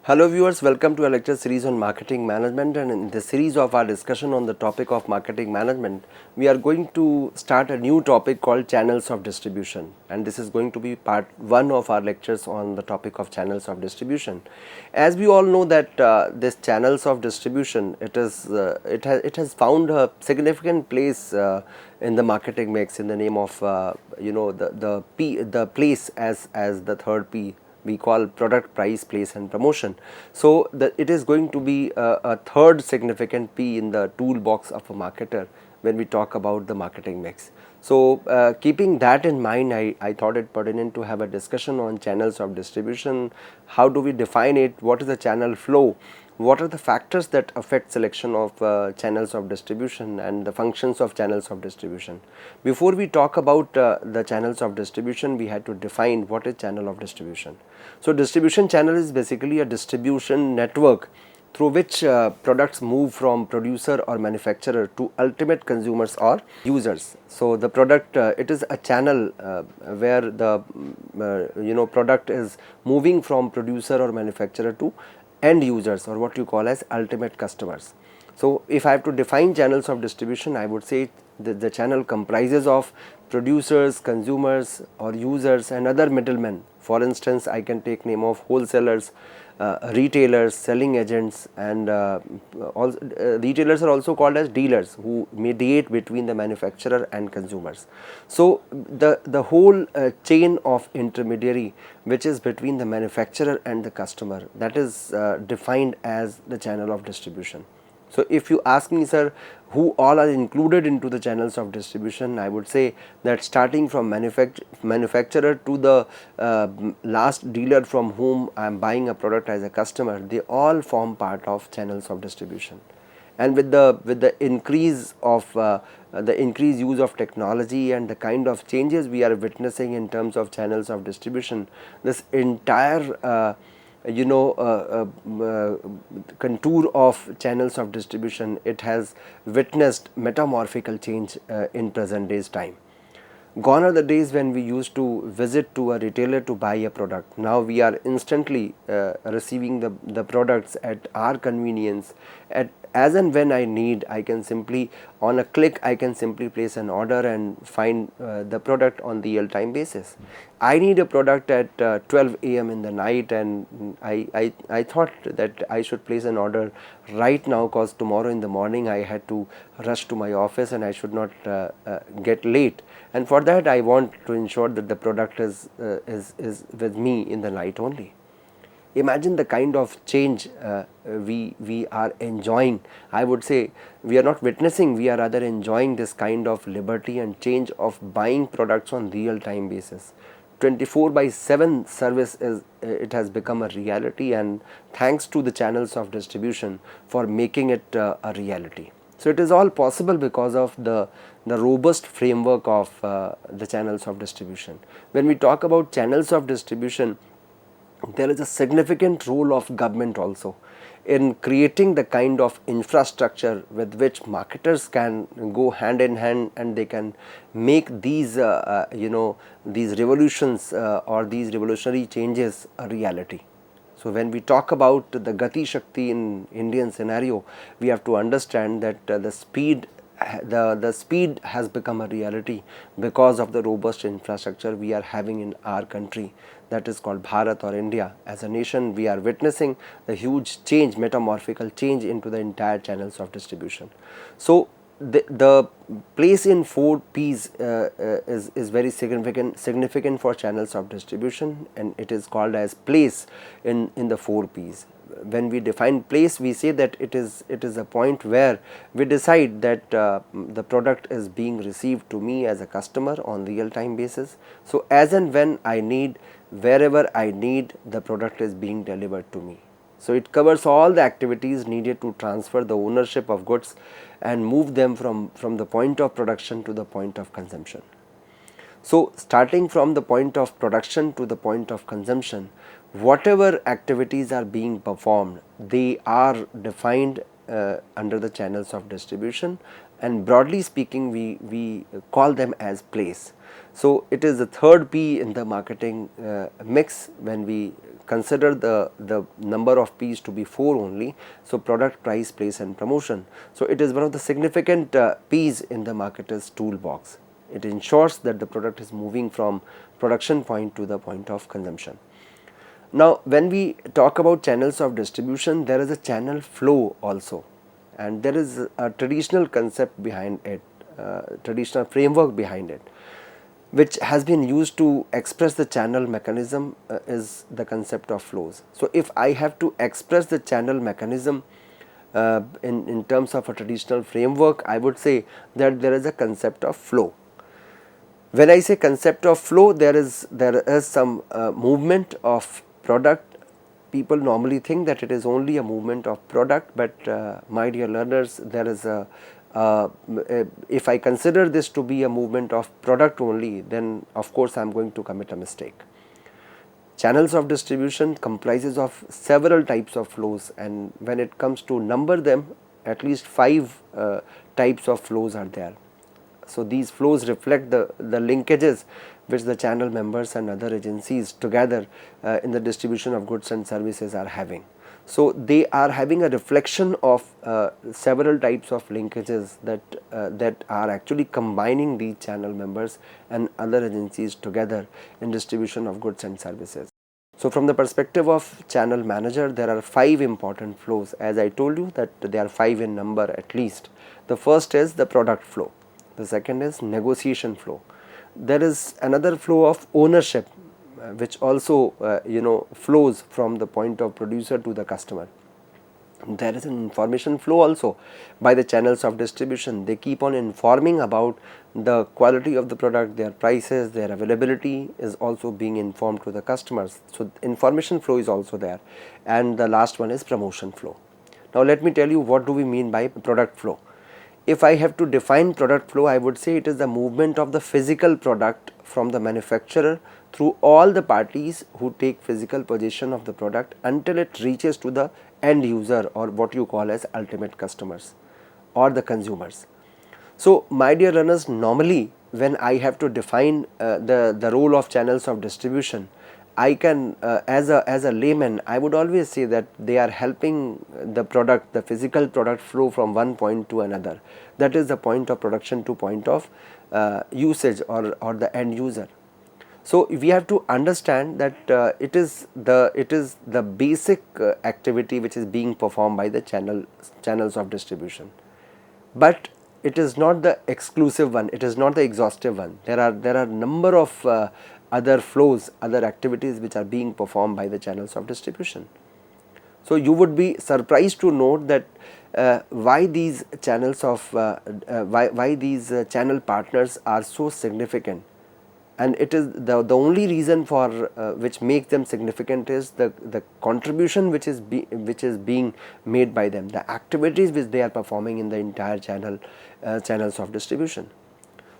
Hello viewers, welcome to a lecture series on marketing management, and in this series of our discussion on the topic of marketing management, we are going to start a new topic called channels of distribution, and this is going to be part 1 of our lectures on the topic of channels of distribution. As we all know that this channels of distribution, it has found a significant place in the marketing mix in the name of the place as the third P we call product, price, place and promotion. So, it is going to be a third significant P in the toolbox of a marketer when we talk about the marketing mix. So, keeping that in mind, I thought it pertinent to have a discussion on channels of distribution. How do we define it? What is the channel flow? What are the factors that affect selection of channels of distribution and the functions of channels of distribution? Before we talk about the channels of distribution, we had to define what is channel of distribution. So, distribution channel is basically a distribution network through which products move from producer or manufacturer to ultimate consumers or users. So, the product it is a channel where the product is moving from producer or manufacturer to end users, or what you call as ultimate customers. So, if I have to define channels of distribution, I would say the channel comprises of producers, consumers or users and other middlemen. For instance, I can take name of wholesalers, retailers, selling agents, and retailers are also called as dealers who mediate between the manufacturer and consumers. So, the whole chain of intermediary which is between the manufacturer and the customer, that is defined as the channel of distribution. So, if you ask me, sir, who all are included into the channels of distribution, I would say that starting from manufacturer to the last dealer from whom I am buying a product as a customer, they all form part of channels of distribution. And with the increase of the increased use of technology and the kind of changes we are witnessing in terms of channels of distribution, this entire contour of channels of distribution, it has witnessed metamorphical change in present day's time. Gone are the days when we used to visit to a retailer to buy a product. Now we are instantly receiving the products at our convenience. As and when I need, I can simply, on a click, I can simply place an order and find the product on the real-time basis. I need a product at 12 a.m. in the night, and I thought that I should place an order right now, because tomorrow in the morning I had to rush to my office and I should not get late. And for that I want to ensure that the product is with me in the night only. Imagine the kind of change we are enjoying. I would say we are not witnessing, we are rather enjoying this kind of liberty and change of buying products on real time basis. 24/7 service it has become a reality, and thanks to the channels of distribution for making it a reality. So, it is all possible because of the robust framework of the channels of distribution. When we talk about channels of distribution, there is a significant role of government also in creating the kind of infrastructure with which marketers can go hand in hand, and they can make these these revolutions or these revolutionary changes a reality. So, when we talk about the Gati Shakti in Indian scenario, we have to understand that the speed has become a reality because of the robust infrastructure we are having in our country, that is called Bharat or India. As a nation, we are witnessing the huge change, metamorphical change into the entire channels of distribution. So, the place in 4 P's is very significant for channels of distribution, and it is called as place in the 4 P's. When we define place, we say that it is a point where we decide that the product is being received to me as a customer on real time basis. So, as and when I need, wherever I need, the product is being delivered to me. So, it covers all the activities needed to transfer the ownership of goods and move them from the point of production to the point of consumption. So, starting from the point of production to the point of consumption, whatever activities are being performed, they are defined under the channels of distribution, and broadly speaking we call them as place. So it is the third P in the marketing mix when we consider the number of P's to be 4 only. So product, price, place and promotion. So it is one of the significant P's in the marketer's toolbox. It ensures that the product is moving from production point to the point of consumption. Now when we talk about channels of distribution, there is a channel flow also, and there is a traditional concept behind it, traditional framework behind it, which has been used to express the channel mechanism, is the concept of flows. So if I have to express the channel mechanism in terms of a traditional framework, I would say that there is a concept of flow. When I say concept of flow, there is some movement of product. People normally think that it is only a movement of product, but my dear learners, there is a if I consider this to be a movement of product only, then of course I am going to commit a mistake. Channels of distribution comprises of several types of flows, and when it comes to number them, at least 5 types of flows are there. So these flows reflect the linkages which the channel members and other agencies together in the distribution of goods and services are having. So they are having a reflection of several types of linkages that are actually combining these channel members and other agencies together in distribution of goods and services. So from the perspective of channel manager, there are 5 important flows. As I told you that there are 5 in number at least. The first is the product flow. The second is negotiation flow. There is another flow of ownership, which also flows from the point of producer to the customer. There is an information flow also by the channels of distribution. They keep on informing about the quality of the product, their prices, their availability is also being informed to the customers. So information flow is also there. And the last one is promotion flow. Now let me tell you what do we mean by product flow. If I have to define product flow, I would say it is the movement of the physical product from the manufacturer through all the parties who take physical possession of the product until it reaches to the end user, or what you call as ultimate customers or the consumers. So my dear learners, normally when I have to define the role of channels of distribution, I can as a layman, I would always say that they are helping the product, the physical product flow from one point to another. That is the point of production to point of usage or the end user. So we have to understand that it is the basic activity which is being performed by the channels of distribution, but it is not the exclusive one, it is not the exhaustive one. There are number of other flows, other activities which are being performed by the channels of distribution. So you would be surprised to note that why these channels of why these channel partners are so significant, and it is the only reason for which makes them significant is the contribution which is being made by them, the activities which they are performing in the entire channels of distribution.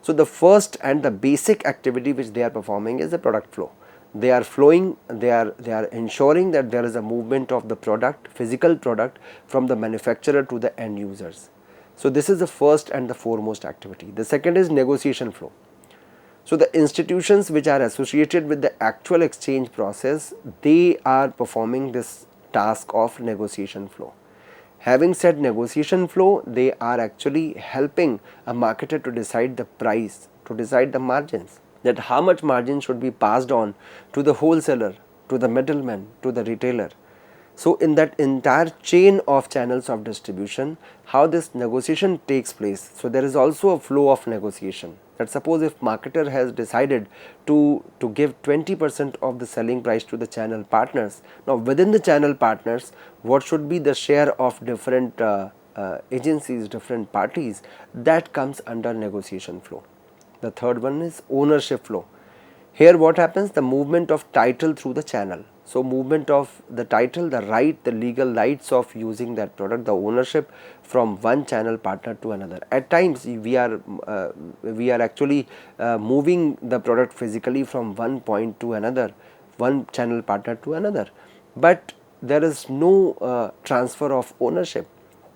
So the first and the basic activity which they are performing is the product flow. They are flowing, they are ensuring that there is a movement of the product, physical product, from the manufacturer to the end users. So this is the first and the foremost activity. The second is negotiation flow. So the institutions which are associated with the actual exchange process, they are performing this task of negotiation flow. Having said negotiation flow, they are actually helping a marketer to decide the price, to decide the margins, that how much margin should be passed on to the wholesaler, to the middleman, to the retailer. So in that entire chain of channels of distribution, how this negotiation takes place. So there is also a flow of negotiation. That suppose if marketer has decided to give 20% of the selling price to the channel partners, now within the channel partners, what should be the share of different agencies, different parties, that comes under negotiation flow. The third one is ownership flow. Here what happens? The movement of title through the channel. So movement of the title, the right, the legal rights of using that product, the ownership from one channel partner to another. At times we are actually moving the product physically from one point to another, one channel partner to another, but there is no transfer of ownership.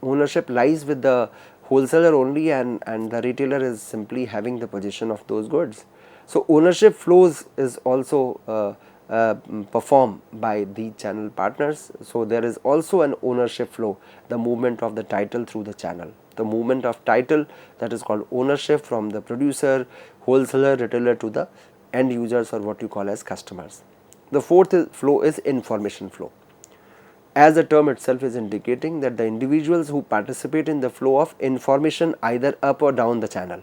ownership lies with the wholesaler only, and the retailer is simply having the possession of those goods. So ownership flows is also performed by the channel partners. So there is also an ownership flow, the movement of the title through the channel. The movement of title, that is called ownership, from the producer, wholesaler, retailer to the end users, or what you call as customers. The fourth flow is information flow. As the term itself is indicating, that the individuals who participate in the flow of information either up or down the channel.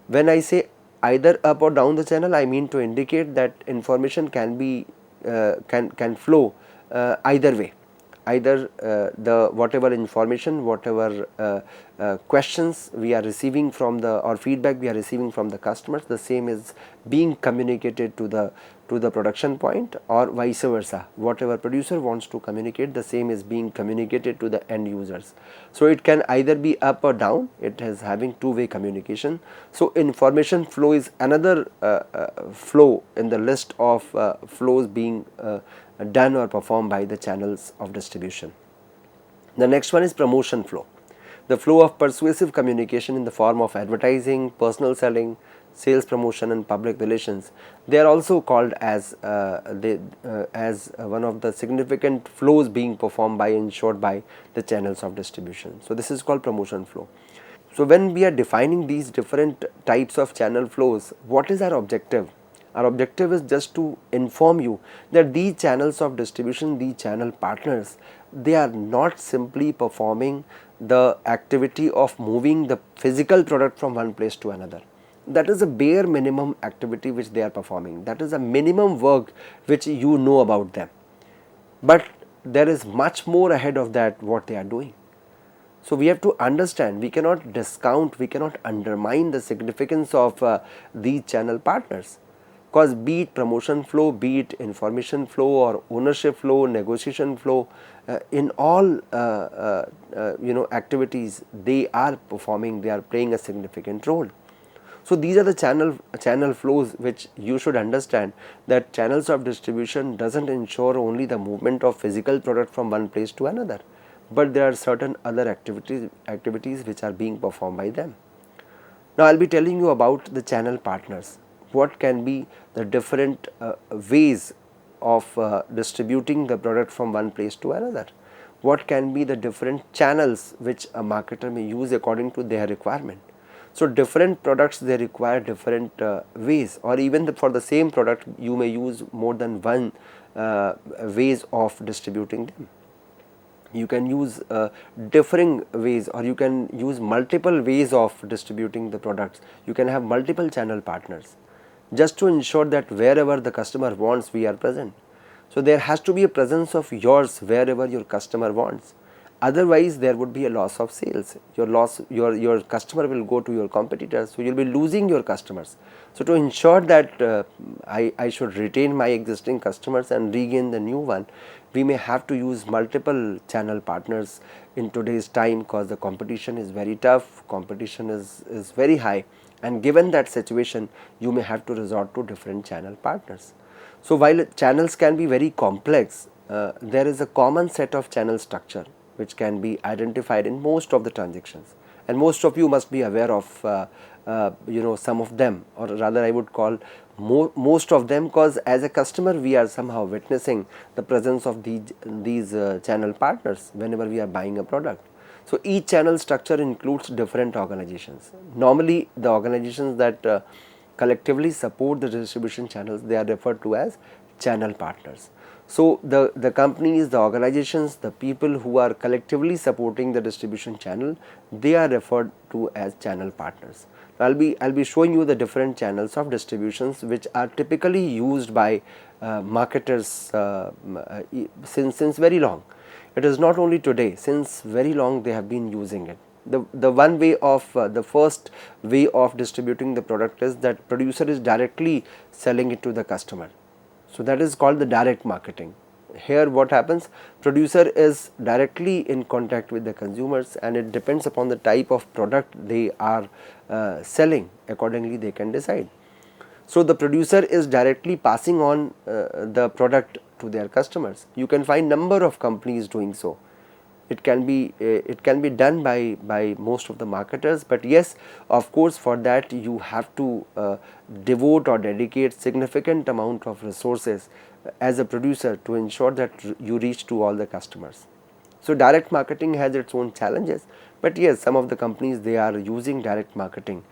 When I say either up or down the channel, I mean to indicate that information can be can flow either way. Either the whatever information, whatever questions we are receiving from the, or feedback we are receiving from the customers, the same is being communicated to the production point, or vice versa. Whatever producer wants to communicate, the same is being communicated to the end users. So it can either be up or down. It is having two-way communication. So information flow is another flow in the list of flows being done or performed by the channels of distribution. The next one is promotion flow. The flow of persuasive communication in the form of advertising, personal selling, sales promotion, and public relations. They are also called as one of the significant flows being performed by, ensured by the channels of distribution. So this is called promotion flow. So when we are defining these different types of channel flows, what is our objective? Our objective is just to inform you that these channels of distribution, these channel partners, they are not simply performing the activity of moving the physical product from one place to another. That is a bare minimum activity which they are performing. That is a minimum work which you know about them. But there is much more ahead of that what they are doing. So we have to understand, we cannot discount, we cannot undermine the significance of these channel partners. Because be it promotion flow, be it information flow, or ownership flow, negotiation flow, in all activities they are performing, they are playing a significant role. So these are the channel flows which you should understand, that channels of distribution doesn't ensure only the movement of physical product from one place to another, but there are certain other activities which are being performed by them. Now I will be telling you about the channel partners. What can be the different ways of distributing the product from one place to another? What can be the different channels which a marketer may use according to their requirement? So different products, they require different ways, or even for the same product you may use more than one ways of distributing them. You can use differing ways, or you can use multiple ways of distributing the products. You can have multiple channel partners, just to ensure that wherever the customer wants, we are present. So there has to be a presence of yours wherever your customer wants. Otherwise there would be a loss of sales. Your customer will go to your competitors, so you'll be losing your customers. So to ensure that I should retain my existing customers and regain the new one, we may have to use multiple channel partners in today's time, because the competition is very tough, competition is very high, and given that situation, you may have to resort to different channel partners. So while channels can be very complex, there is a common set of channel structure which can be identified in most of the transactions, and most of you must be aware of some of them, or rather I would call most of them, because as a customer we are somehow witnessing the presence of these channel partners whenever we are buying a product. So each channel structure includes different organizations. Normally the organizations that collectively support the distribution channels, they are referred to as channel partners. So the companies, the organizations, the people who are collectively supporting the distribution channel, they are referred to as channel partners. I'll be showing you the different channels of distributions which are typically used by marketers since very long. It is not only today, since very long they have been using it. The one way of the first way of distributing the product is that producer is directly selling it to the customer. So that is called the direct marketing. Here what happens, producer is directly in contact with the consumers, and it depends upon the type of product they are selling, accordingly they can decide. So the producer is directly passing on the product to their customers. You can find number of companies doing so. it can be done by most of the marketers, but yes, of course, for that you have to devote or dedicate significant amount of resources as a producer to ensure that you reach to all the customers. So direct marketing has its own challenges, but yes, some of the companies, they are using direct marketing,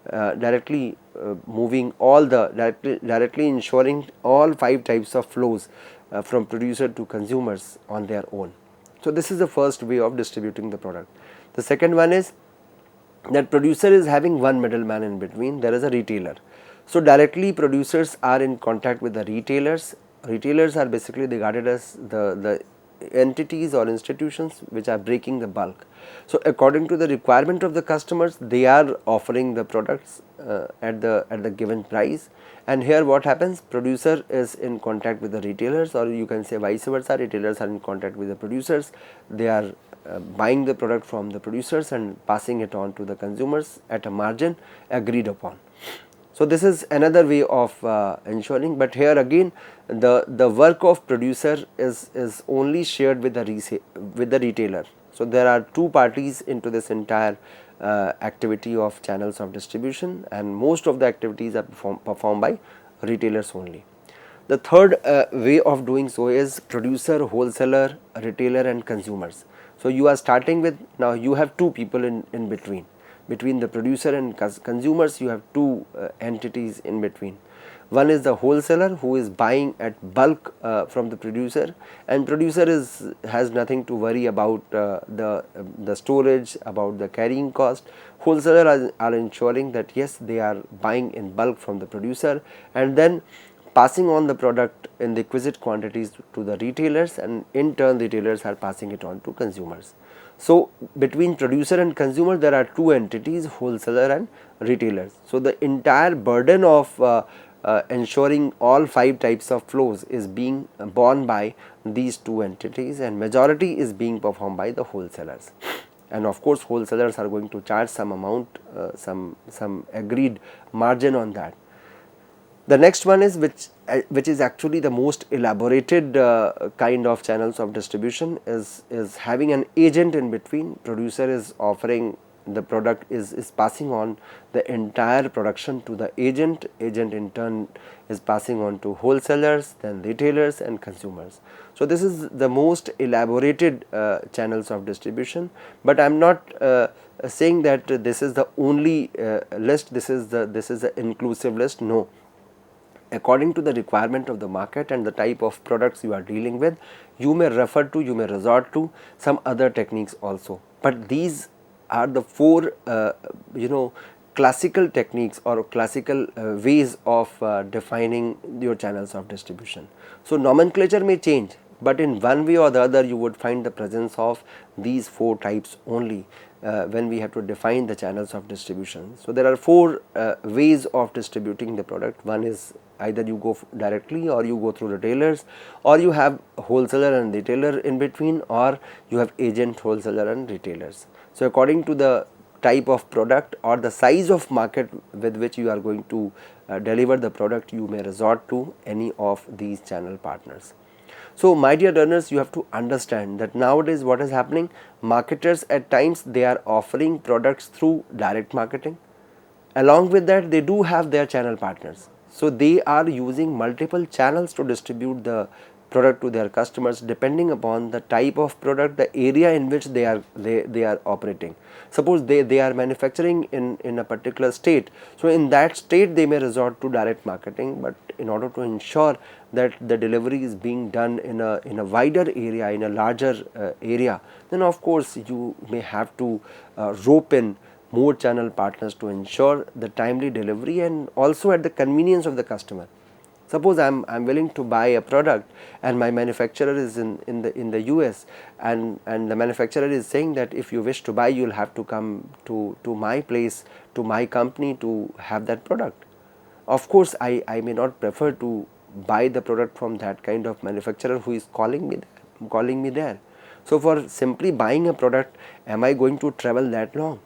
directly moving all the directly ensuring all 5 types of flows from producer to consumers on their own. So this is the first way of distributing the product. The second one is that producer is having one middleman in between, there is a retailer. So directly producers are in contact with the retailers. Retailers are basically regarded as the entities or institutions which are breaking the bulk. So according to the requirement of the customers, they are offering the products at the given price. And here what happens, producer is in contact with the retailers, or you can say vice versa, retailers are in contact with the producers. They are buying the product from the producers and passing it on to the consumers at a margin agreed upon. So this is another way of ensuring, but here again the work of producer is only shared with the retailer. So there are two parties into this entire activity of channels of distribution, and most of the activities are performed by retailers only. The third way of doing so is producer, wholesaler, retailer and consumers. So you are starting with, now you have two people in between the producer and consumers. You have two entities in between. One is the wholesaler, who is buying at bulk from the producer, and producer has nothing to worry about the storage, about the carrying cost. Wholesaler are ensuring that yes, they are buying in bulk from the producer and then passing on the product in requisite quantities to the retailers, and in turn retailers are passing it on to consumers. So between producer and consumer there are two entities, wholesaler and retailers. So the entire burden of ensuring all 5 types of flows is being borne by these two entities, and majority is being performed by the wholesalers. And of course wholesalers are going to charge some amount, some agreed margin on that. The next one is which is actually the most elaborated kind of channels of distribution is having an agent in between. Producer is offering the product, is passing on the entire production to the agent. Agent in turn is passing on to wholesalers, then retailers and consumers. So this is the most elaborated channels of distribution, but I am not saying that this is the only list, this is the inclusive list. No. According to the requirement of the market and the type of products you are dealing with, you may refer to, you may resort to some other techniques also. But these are the four classical techniques or classical ways of defining your channels of distribution. So nomenclature may change, but in one way or the other you would find the presence of these 4 types only when we have to define the channels of distribution. So there are 4 ways of distributing the product. One is either you go directly, or you go through retailers, or you have wholesaler and retailer in between, or you have agent, wholesaler and retailers. So according to the type of product or the size of market with which you are going to deliver the product, you may resort to any of these channel partners. So my dear learners, you have to understand that nowadays what is happening, marketers at times they are offering products through direct marketing. Along with that, they do have their channel partners. So they are using multiple channels to distribute the product to their customers depending upon the type of product, the area in which they are operating. Suppose they are manufacturing in a particular state, so in that state they may resort to direct marketing, but in order to ensure that the delivery is being done in a wider area, in a larger area, then of course you may have to rope in more channel partners to ensure the timely delivery and also at the convenience of the customer. Suppose I'm willing to buy a product and my manufacturer is in the US, and the manufacturer is saying that if you wish to buy, you will have to come to my place, to my company to have that product. Of course I may not prefer to buy the product from that kind of manufacturer who is calling me there. So for simply buying a product, am I going to travel that long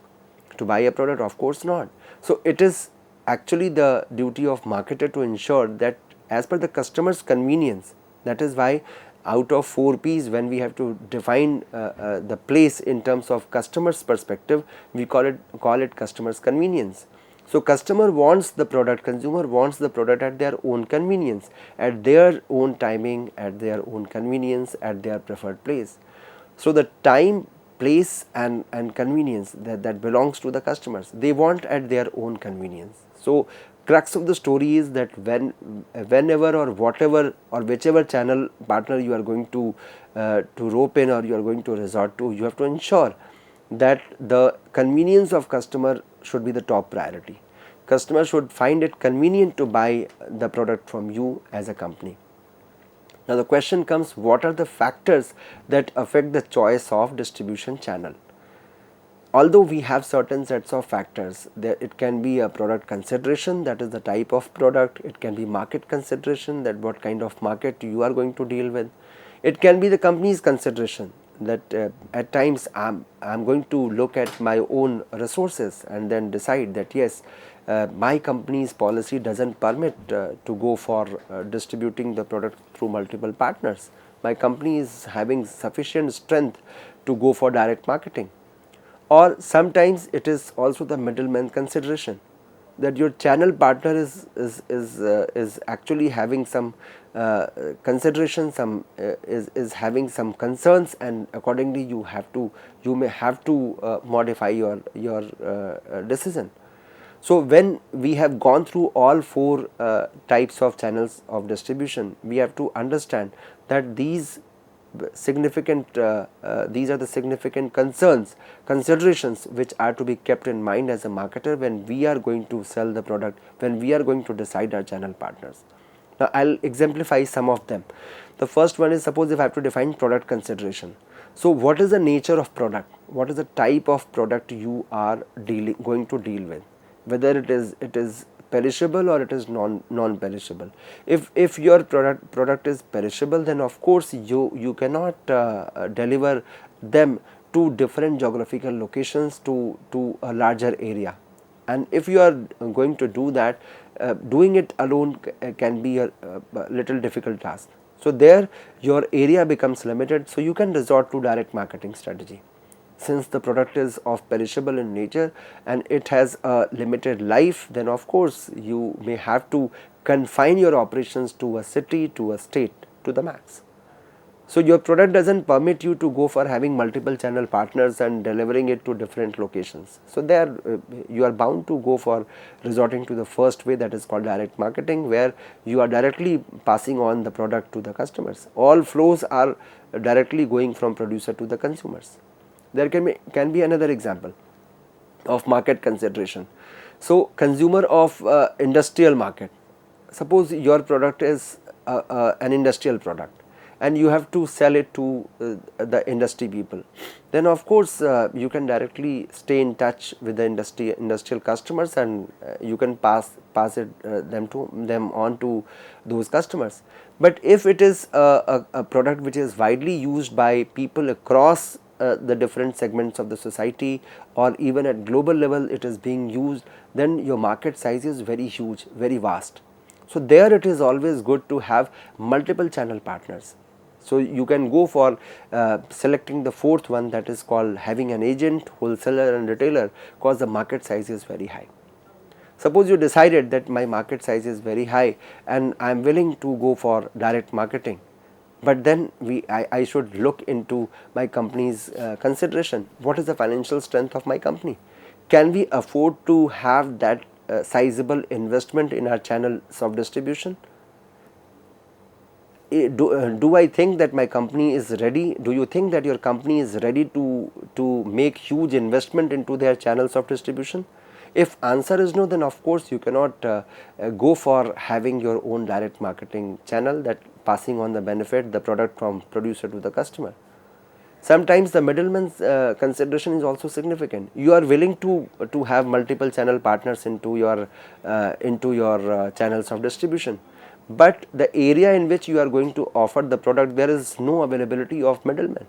to buy a product? Of course not. So it is actually the duty of marketer to ensure that as per the customer's convenience. That is why Out of 4 P's, when we have to define the place in terms of customer's perspective, we call it customer's convenience. So customer wants the product, consumer wants the product at their own convenience, at their own timing, at their own convenience, at their preferred place. So the time, place and convenience that belongs to the customers, they want at their own convenience. So crux of the story is that whenever or whatever or whichever channel partner you are going to rope in or you are going to resort to, you have to ensure that the convenience of customer should be the top priority. Customer should find it convenient to buy the product from you as a company. Now the question comes, what are the factors that affect the choice of distribution channel? Although we have certain sets of factors, it can be a product consideration, that is the type of product. It can be market consideration, that what kind of market you are going to deal with. It can be the company's consideration, that at times I'm going to look at my own resources and then decide that yes, my company's policy doesn't permit to go for distributing the product through multiple partners. My company is having sufficient strength to go for direct marketing. Or sometimes it is also the middleman consideration, that your channel partner is actually having some consideration, is having some concerns, and accordingly you may have to modify your decision. So when we have gone through all 4 types of channels of distribution, we have to understand that these are the significant considerations which are to be kept in mind as a marketer when we are going to sell the product, when we are going to decide our channel partners. Now I'll exemplify some of them. The first one is, suppose if I have to define product consideration. So what is the nature of product? What is the type of product you are going to deal with? Whether it is perishable or it is non-perishable. If your product is perishable, then of course you cannot deliver them to different geographical locations to a larger area. And if you are going to do that, doing it alone can be a little difficult task. So there your area becomes limited, so you can resort to direct marketing strategy. Since the product is of perishable in nature and it has a limited life, then of course you may have to confine your operations to a city, to a state, to the max. So your product doesn't permit you to go for having multiple channel partners and delivering it to different locations. So there you are bound to go for resorting to the first way, that is called direct marketing, where you are directly passing on the product to the customers. All flows are directly going from producer to the consumers. There can be another example of market consideration. So consumer of industrial market, suppose your product is an industrial product and you have to sell it to the industry people, then of course you can directly stay in touch with the industrial customers and you can pass them on to those customers. But if it is a product which is widely used by people across the different segments of the society, or even at global level it is being used, then your market size is very huge, very vast. So there it is always good to have multiple channel partners. So you can go for selecting the 4th one, that is called having an agent, wholesaler and retailer, because the market size is very high. Suppose you decided that my market size is very high and I am willing to go for direct marketing, but then I should look into my company's consideration. What is the financial strength of my company? Can we afford to have that sizable investment in our channels of distribution? Do I think that my company is ready? Do you think that your company is ready to make huge investment into their channels of distribution? If answer is no, then of course you cannot go for having your own direct marketing channel, that passing on the benefit, the product from producer to the customer. Sometimes the middleman's consideration is also significant. You are willing to have multiple channel partners into your channels of distribution, but the area in which you are going to offer the product, there is no availability of middlemen.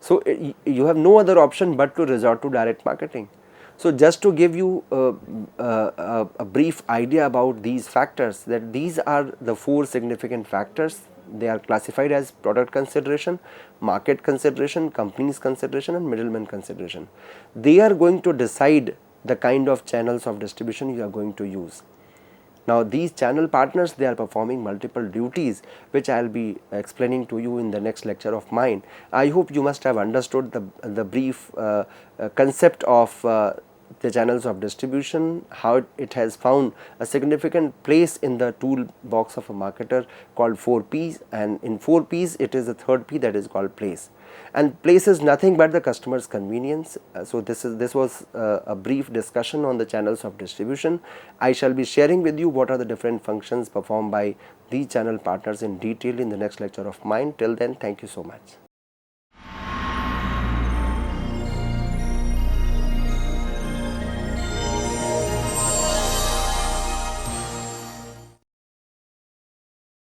So you have no other option but to resort to direct marketing. So just to give you a brief idea about these factors, that these are the 4 significant factors They are classified as product consideration, market consideration, companies consideration, and middleman consideration. They are going to decide the kind of channels of distribution you are going to use. Now these channel partners, they are performing multiple duties, which I will be explaining to you in the next lecture of mine. I hope you must have understood the brief concept of the channels of distribution, how it has found a significant place in the toolbox of a marketer called 4 P's, and in 4 P's it is the third P, that is called place. And place is nothing but the customer's convenience. So this was a brief discussion on the channels of distribution. I shall be sharing with you what are the different functions performed by these channel partners in detail in the next lecture of mine. Till then, thank you so much.